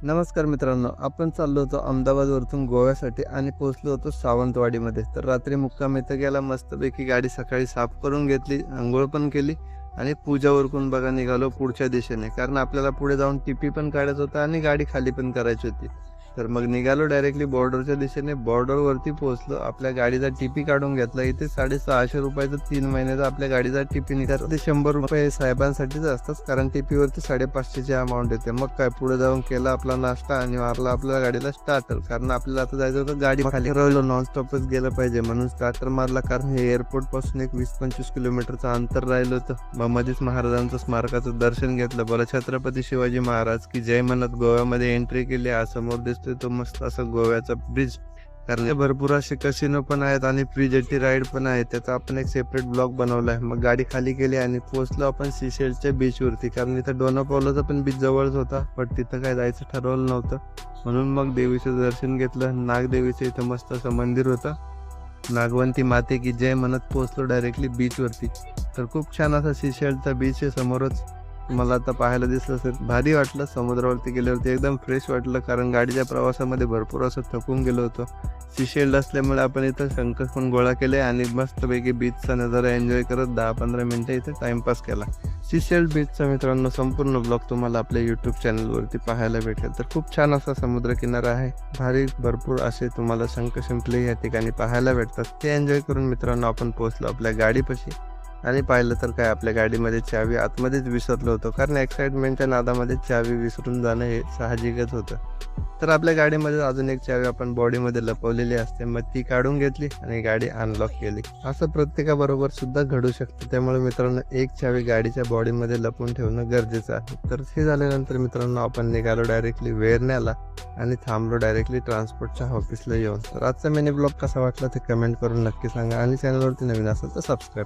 नमस्कार मित्रांनो, आपण चाललो होतो अहमदाबादवरून गोव्यासाठी आणि पोहोचलो होतो सावंतवाडीमध्ये. तर रात्री मुक्काम इथं केला. मस्तपैकी गाडी सकाळी साफ करून घेतली, अंघोळ पण केली आणि पूजा उरकून बघा निघालो पुढच्या दिशेने. कारण आपल्याला पुढे जाऊन टीपी पण काढायचं होतं आणि गाडी खाली पण करायची होती. तर मग निघालो डायरेक्टली बॉर्डरच्या दिशेने. बॉर्डरवरती पोहोचलो. आपल्या गाडीचा टीपी काढून घेतला. इथे ₹650 3 महिन्याचा आपल्या गाडीचा टीपी निघाला. ते ₹100 साहेबांसाठीच असतात, कारण टीपीवरती 550ची अमाऊंट येते. मग काय पुढे जाऊन केला आपला नाश्ता आणि मारला आपल्या गाडीला स्टार्टर. कारण आपल्याला आता जायचं होतं गाडी खाली राहिलो, नॉनस्टॉपच गेलं पाहिजे म्हणून स्टार्टर मारला. कारण हे एअरपोर्ट पासून एक 20-25 किलोमीटरचं अंतर राहिलं होतं. मग मध्येच महाराजांचं स्मारकाचं दर्शन घेतलं. बरं, छत्रपती शिवाजी महाराज की जय म्हणत गोव्यामध्ये एंट्री केली. समोर दिसतोय तो मस्त असं गोव्याचा ब्रिज. कारण भरपूर असे कसिनो पण आहेत आणि फ्री जेटी राईड पण आहे. त्याचा आपण एक सेपरेट ब्लॉग बनवलाय. मग गाडी खाली केली आणि पोहोचलो आपण सिशेल्सच्या बीच वरती. कारण इथं डोनापावलाचा पण बीच जवळच होता, पण तिथं काय जायचं ठरवलं नव्हतं. म्हणून मग देवीचं दर्शन घेतलं. नागदेवीचं इथं मस्त असं मंदिर होतं. नागवंती माते की जय म्हणत पोहोचलो डायरेक्टली बीच वरती. तर खूप छान असा सिशेल्सचा बीच आहे समोरच. मला आता पाहायला दिसलं असेल. भारी वाटलं समुद्रावरती गेल्यावरती, एकदम फ्रेश वाटलं. कारण गाडीच्या प्रवासामध्ये भरपूर असं थकून गेलो होतो. सिशेल्ड असल्यामुळे आपण इथं शंख पण गोळा केले आणि मस्तपैकी बीचचा नजारा एन्जॉय करत 10-15 मिनिटं इथे टाइमपास केला. सिशेल्ड बीचचा मित्रांनो संपूर्ण ब्लॉग तुम्हाला आपल्या यूट्यूब चॅनलवरती पाहायला भेटेल. तर खूप छान असा समुद्रकिनारा आहे. भारी भरपूर असे तुम्हाला शंख शिंपले या ठिकाणी पाहायला भेटतात. ते एन्जॉय करून मित्रांनो आपण पोहोचलो आपल्या गाडीपाशी. आणि पाहिलं तर काय, आपल्या गाडीमध्ये चावी आतमध्येच विसरलो होतो. कारण एक्साइटमेंटच्या नादामध्ये चावी विसरून जाणं हे साहजिकच होतं. तर आपल्या गाडीमध्ये अजून एक चावी आपण बॉडीमध्ये लपवलेली असते. मग ती काढून घेतली आणि गाडी अनलॉक केली. असं प्रत्येकाबरोबर सुद्धा घडू शकतं. त्यामुळे मित्रांनो एक चावी गाडीच्या बॉडीमध्ये लपवून ठेवणं गरजेचं आहे. तर हे झाल्यानंतर मित्रांनो आपण निघालो डायरेक्टली वेरण्याला आणि थांबलो डायरेक्टली ट्रान्सपोर्टच्या ऑफिसला येऊन. तर आजचा मिनी ब्लॉग कसा वाटला ते कमेंट करून नक्की सांगा आणि चॅनलवरती नवीन असेल तर सबस्क्राईब